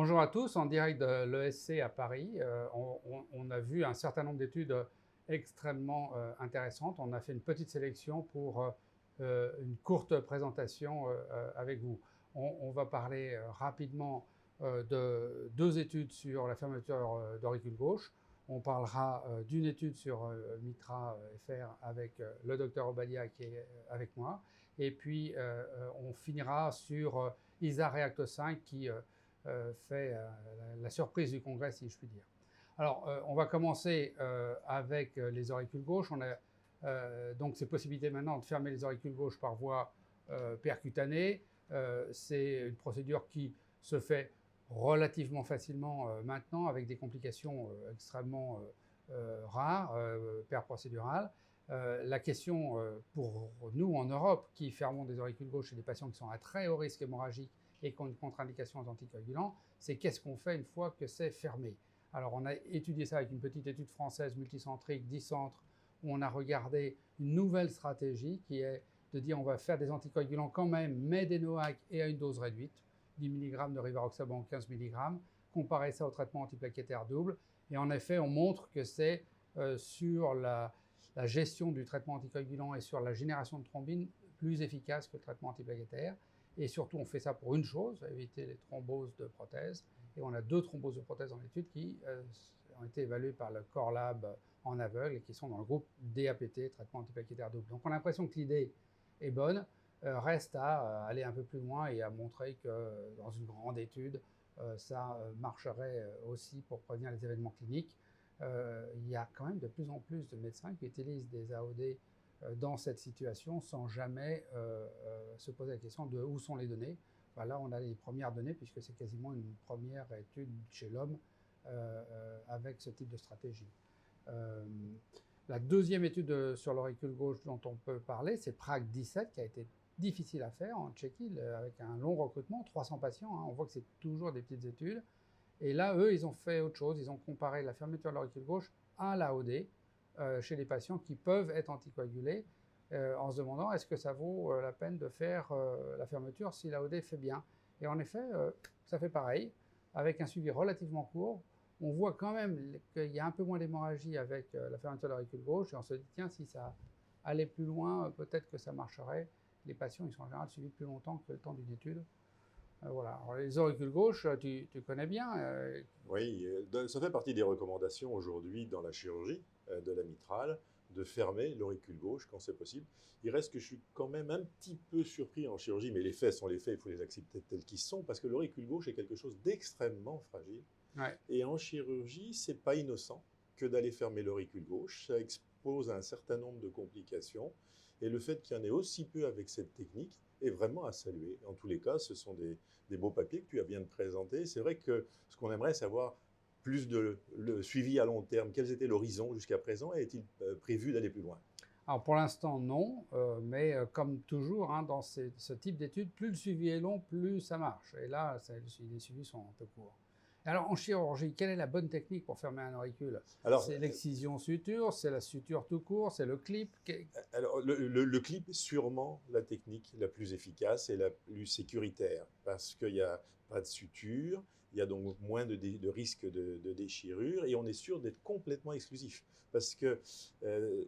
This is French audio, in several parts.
Bonjour à tous, en direct de l'ESC à Paris. On a vu un certain nombre d'études extrêmement intéressantes. On a fait une petite sélection pour une courte présentation avec vous. On va parler rapidement de deux études sur la fermeture d'auricule gauche. On parlera d'une étude sur Mitra FR avec le docteur Obadia qui est avec moi. Et puis on finira sur ISA React 5 qui fait la surprise du congrès, si je puis dire. Alors, on va commencer avec les auricules gauches. On a donc ces possibilités maintenant de fermer les auricules gauches par voie percutanée. C'est une procédure qui se fait relativement facilement maintenant, avec des complications extrêmement rares, perprocédurales. La question pour nous en Europe, qui fermons des auricules gauches chez des patients qui sont à très haut risque hémorragique et qui ont une contre-indication aux anticoagulants, c'est qu'est-ce qu'on fait une fois que c'est fermé. Alors on a étudié ça avec une petite étude française multicentrique, 10 centres, où on a regardé une nouvelle stratégie qui est de dire on va faire des anticoagulants quand même, mais des NOAC et à une dose réduite, 10 mg de rivaroxaban, 15 mg, comparer ça au traitement antiplaquettaire double. Et en effet, on montre que c'est sur la gestion du traitement anticoagulant et sur la génération de thrombine plus efficace que le traitement antiplaquettaire. Et surtout, on fait ça pour une chose, éviter les thromboses de prothèses. Et on a 2 thromboses de prothèses en étude qui ont été évaluées par le Core Lab en aveugle et qui sont dans le groupe DAPT, traitement antiplaquettaire double. Donc on a l'impression que l'idée est bonne, reste à aller un peu plus loin et à montrer que dans une grande étude, ça marcherait aussi pour prévenir les événements cliniques. Il y a quand même de plus en plus de médecins qui utilisent des AOD dans cette situation sans jamais se poser la question de où sont les données. Enfin, là, on a les premières données puisque c'est quasiment une première étude chez l'homme avec ce type de stratégie. La deuxième étude sur l'auricule gauche dont on peut parler, c'est PRAG 17 qui a été difficile à faire en Tchéquie avec un long recrutement, 300 patients. Hein, on voit que c'est toujours des petites études. Et là, eux, ils ont fait autre chose. Ils ont comparé la fermeture de l'auricule gauche à l'AOD chez les patients qui peuvent être anticoagulés en se demandant est-ce que ça vaut la peine de faire la fermeture si l'AOD fait bien. Et en effet, ça fait pareil, avec un suivi relativement court. On voit quand même qu'il y a un peu moins d'hémorragie avec la fermeture de l'auricule gauche et on se dit tiens, si ça allait plus loin, peut-être que ça marcherait. Les patients, ils sont en général suivis plus longtemps que le temps d'une étude. Voilà. Alors, les auricules gauches, tu connais bien. Oui, ça fait partie des recommandations aujourd'hui dans la chirurgie de la mitrale, de fermer l'auricule gauche quand c'est possible. Il reste que je suis quand même un petit peu surpris en chirurgie, mais les faits sont les faits, il faut les accepter tels qu'ils sont, parce que l'auricule gauche est quelque chose d'extrêmement fragile. Ouais. Et en chirurgie, c'est pas innocent que d'aller fermer l'auricule gauche. Ça expose à un certain nombre de complications. Et le fait qu'il y en ait aussi peu avec cette technique est vraiment à saluer. En tous les cas, ce sont des beaux papiers que tu as bien de présenter. C'est vrai que ce qu'on aimerait savoir plus de le suivi à long terme. Quels étaient l'horizon jusqu'à présent et est-il prévu d'aller plus loin? Alors pour l'instant, non, mais comme toujours, hein, dans ce type d'études, plus le suivi est long, plus ça marche. Et là, les suivis sont un peu courts. Alors en chirurgie, quelle est la bonne technique pour fermer un auricule? Alors, C'est l'excision suture, c'est la suture tout court, c'est le clip. Alors, le clip est sûrement la technique la plus efficace et la plus sécuritaire parce qu'il n'y a pas de suture, il y a donc moins de risque de déchirure et on est sûr d'être complètement exclusif parce que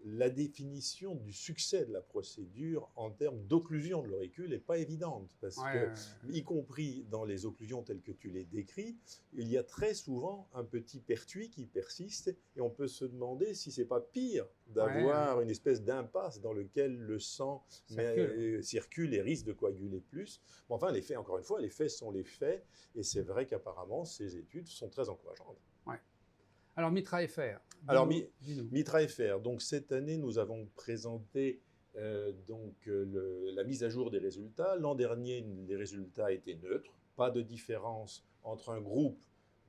la définition du succès de la procédure en termes d'occlusion de l'auricule n'est pas évidente parce Ouais, que, y compris dans les occlusions telles que tu les décris, il y a très souvent un petit pertuis qui persiste et on peut se demander si c'est pas pire ouais, d'avoir une espèce d'impasse dans lequel le sang circule. circule et risque de coaguler plus. Bon, enfin, les faits, encore une fois, les faits sont les faits, et c'est vrai qu'apparemment, ces études sont très encourageantes. Ouais. Alors Mitra FR, Alors, dis-nous. Mitra FR, donc cette année, nous avons présenté la mise à jour des résultats. L'an dernier, les résultats étaient neutres, pas de différence entre un groupe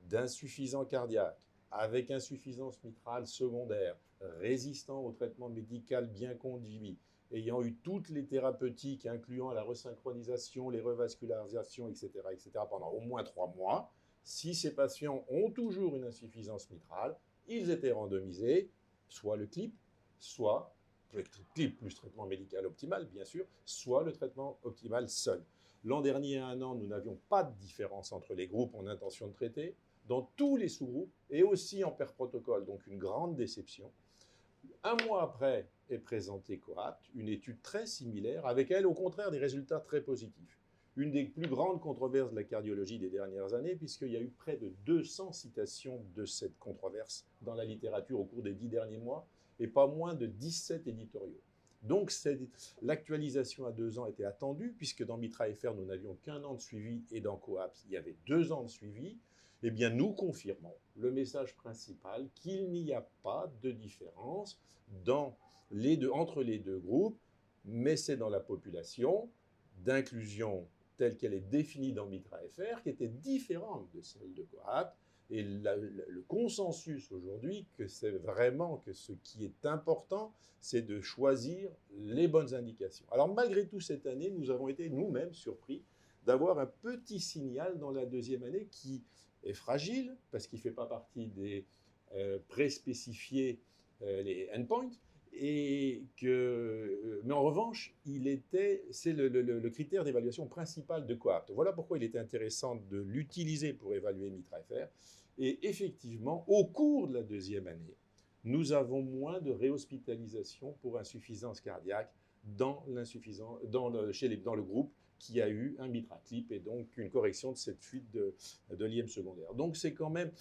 d'insuffisants cardiaques avec insuffisance mitrale secondaire, résistant au traitement médical bien conduit, ayant eu toutes les thérapeutiques, incluant la resynchronisation, les revascularisations, etc., pendant au moins 3 mois. Si ces patients ont toujours une insuffisance mitrale, ils étaient randomisés, soit le clip, soit clip plus traitement médical optimal, bien sûr, soit le traitement optimal seul. L'an dernier, à 1 an, nous n'avions pas de différence entre les groupes en intention de traiter, dans tous les sous-groupes et aussi en pair protocole, donc une grande déception. 1 mois après est présentée COAPT, une étude très similaire, avec elle, au contraire, des résultats très positifs. Une des plus grandes controverses de la cardiologie des dernières années, puisqu'il y a eu près de 200 citations de cette controverse dans la littérature au cours des 10 derniers mois, et pas moins de 17 éditoriaux. Donc l'actualisation à 2 ans était attendue, puisque dans MITRA-FR, nous n'avions qu'1 an de suivi, et dans COAPT, il y avait 2 ans de suivi. Eh bien, nous confirmons le message principal qu'il n'y a pas de différence entre les deux groupes, mais c'est dans la population d'inclusion telle qu'elle est définie dans MITRA-FR qui était différente de celle de COAPT. Et le consensus aujourd'hui, que c'est vraiment que ce qui est important, c'est de choisir les bonnes indications. Alors malgré tout, cette année, nous avons été nous-mêmes surpris d'avoir un petit signal dans la 2e année qui est fragile, parce qu'il ne fait pas partie des pré-spécifiés, les endpoints, mais en revanche, c'est le critère d'évaluation principal de COAPT. Voilà pourquoi il était intéressant de l'utiliser pour évaluer MITRA-FR. Et effectivement, au cours de la 2e année, nous avons moins de réhospitalisation pour insuffisance cardiaque dans le groupe qui a eu un MitraClip et donc une correction de cette fuite de l'IM secondaire. Donc c'est quand même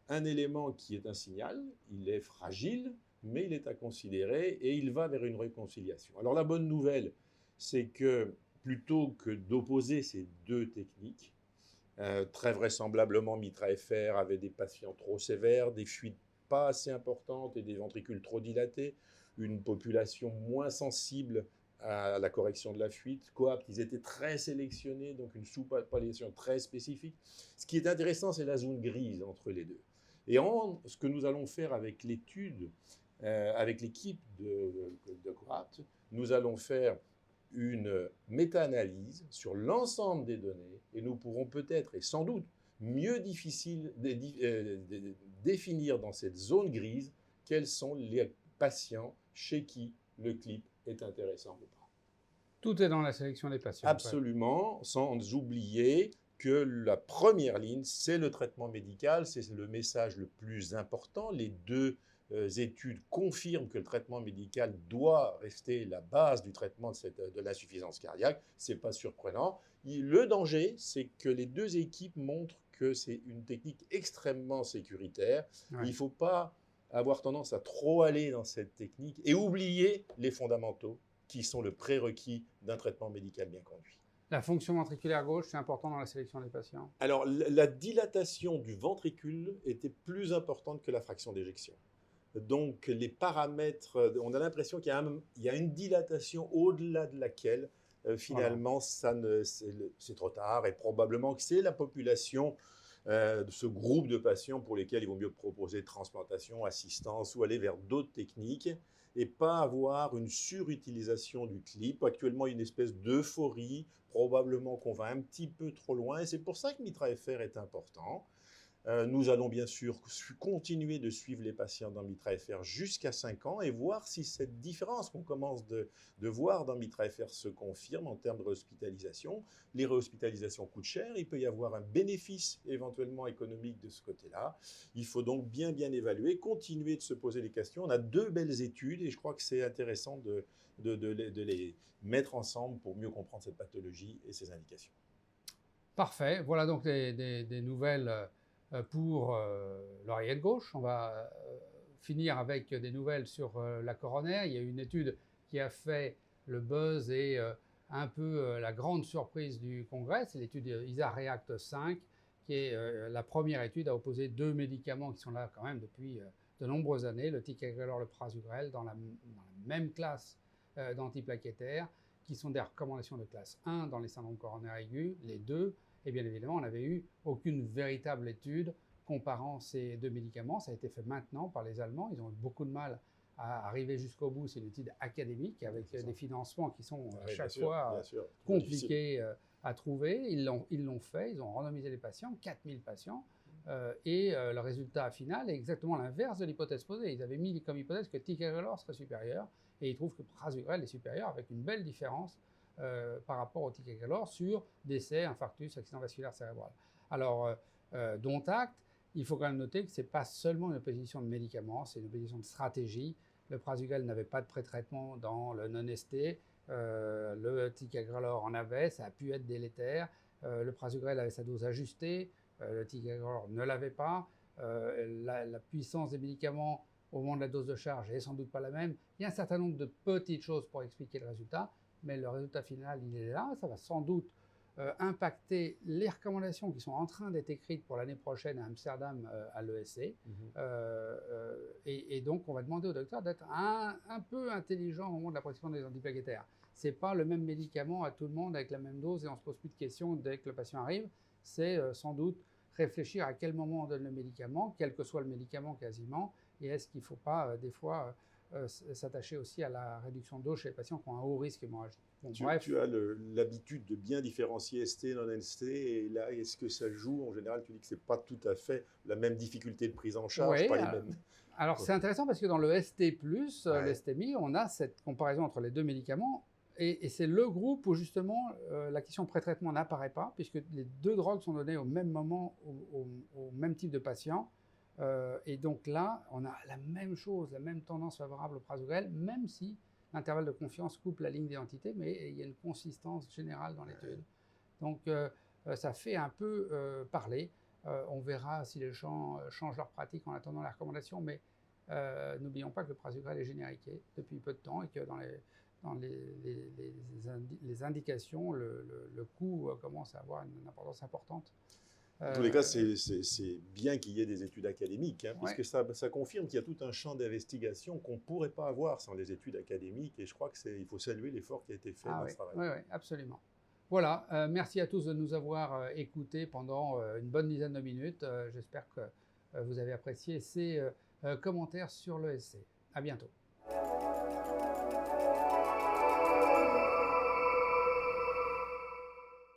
un élément qui est un signal, il est fragile, mais il est à considérer et il va vers une réconciliation. Alors la bonne nouvelle, c'est que plutôt que d'opposer ces deux techniques, très vraisemblablement MITRA-FR avait des patients trop sévères, des fuites pas assez importantes et des ventricules trop dilatés, une population moins sensible à la correction de la fuite. COAPT, ils étaient très sélectionnés, donc une sous-population très spécifique. Ce qui est intéressant, c'est la zone grise entre les deux. Et ce que nous allons faire avec l'étude, avec l'équipe de COAPT, nous allons faire une méta-analyse sur l'ensemble des données et nous pourrons peut-être et sans doute mieux définir dans cette zone grise quels sont les patients chez qui le clip est intéressant ou pas. Tout est dans la sélection des patients. Absolument, sans oublier que la première ligne, c'est le traitement médical, c'est le message le plus important. Les deux études confirment que le traitement médical doit rester la base du traitement de l'insuffisance cardiaque. Ce n'est pas surprenant. Le danger, c'est que les deux équipes montrent que c'est une technique extrêmement sécuritaire. Ouais. Il ne faut pas avoir tendance à trop aller dans cette technique et oublier les fondamentaux qui sont le prérequis d'un traitement médical bien conduit. La fonction ventriculaire gauche, c'est important dans la sélection des patients? Alors, la dilatation du ventricule était plus importante que la fraction d'éjection. Donc, les paramètres, on a l'impression qu'il y a une dilatation au-delà de laquelle, finalement, voilà, c'est trop tard. Et probablement que c'est la population de ce groupe de patients pour lesquels il vaut mieux proposer transplantation, assistance ou aller vers d'autres techniques et pas avoir une surutilisation du clip. Actuellement, une espèce d'euphorie, probablement qu'on va un petit peu trop loin. Et c'est pour ça que MITRA-FR est important. Nous allons bien sûr continuer de suivre les patients dans MITRA-FR jusqu'à 5 ans et voir si cette différence qu'on commence de voir dans MITRA-FR se confirme en termes de réhospitalisation. Les réhospitalisations coûtent cher, il peut y avoir un bénéfice éventuellement économique de ce côté-là. Il faut donc bien évaluer, continuer de se poser des questions. On a 2 belles études et je crois que c'est intéressant de les mettre ensemble pour mieux comprendre cette pathologie et ses indications. Parfait, voilà donc des nouvelles pour l'oreillette gauche. On va finir avec des nouvelles sur la coronaire. Il y a une étude qui a fait le buzz et un peu la grande surprise du congrès. C'est l'étude ISA-REACT 5, qui est la première étude à opposer 2 médicaments qui sont là quand même depuis de nombreuses années, le ticagrelor, le prasugrel, dans la même classe d'antiplaquettaires, qui sont des recommandations de classe 1 dans les syndromes coronaires aigus, les 2. Et bien évidemment, on n'avait eu aucune véritable étude comparant ces 2 médicaments. Ça a été fait maintenant par les Allemands. Ils ont eu beaucoup de mal à arriver jusqu'au bout. C'est une étude académique avec des financements qui sont à chaque fois compliqués à trouver. Ils l'ont fait. Ils ont randomisé les patients, 4000 patients. Et le résultat final est exactement l'inverse de l'hypothèse posée. Ils avaient mis comme hypothèse que ticagrelor serait supérieur. et il trouve que prasugrel est supérieur avec une belle différence par rapport au ticagrelor sur décès, infarctus, accident vasculaire cérébral. Alors, dont acte, il faut quand même noter que ce n'est pas seulement une opposition de médicaments, c'est une opposition de stratégie. Le prasugrel n'avait pas de pré-traitement dans le non-ST, le ticagrelor en avait, ça a pu être délétère. Le prasugrel avait sa dose ajustée, le ticagrelor ne l'avait pas. La puissance des médicaments au moment de la dose de charge est sans doute pas la même. Il y a un certain nombre de petites choses pour expliquer le résultat, mais le résultat final, il est là. Ça va sans doute impacter les recommandations qui sont en train d'être écrites pour l'année prochaine à Amsterdam à l'ESC. Et donc, on va demander au docteur d'être un peu intelligent au moment de la prescription des antiplaquettaires. Ce n'est pas le même médicament à tout le monde avec la même dose et on ne se pose plus de questions dès que le patient arrive. C'est sans doute réfléchir à quel moment on donne le médicament, quel que soit le médicament quasiment, et est-ce qu'il ne faut pas des fois s'attacher aussi à la réduction de dose chez les patients qui ont un haut risque hémorragique. Bon, tu as l'habitude de bien différencier ST et non-ST, et là, est-ce que ça joue? En général, tu dis que ce n'est pas tout à fait la même difficulté de prise en charge, oui, pas les mêmes. Alors c'est intéressant parce que dans le ST+, l'STMI, on a cette comparaison entre les deux médicaments, et c'est le groupe où justement la question pré-traitement n'apparaît pas, puisque les deux drogues sont données au même moment, au même type de patient. Et donc là, on a la même chose, la même tendance favorable au prasugrel, même si l'intervalle de confiance coupe la ligne d'identité, mais il y a une consistance générale dans l'étude. Donc ça fait un peu parler. On verra si les gens changent leur pratique en attendant la recommandation, mais n'oublions pas que le prasugrel est génériqué depuis peu de temps et que dans les indications, le coût commence à avoir une importance importante. En tous les cas, c'est bien qu'il y ait des études académiques, hein, puisque ça confirme qu'il y a tout un champ d'investigation qu'on ne pourrait pas avoir sans les études académiques, et je crois qu'il faut saluer l'effort qui a été fait dans ce travail. Oui, absolument. Voilà, merci à tous de nous avoir écoutés pendant une bonne dizaine de minutes. J'espère que vous avez apprécié ces commentaires sur l'ESC. À bientôt.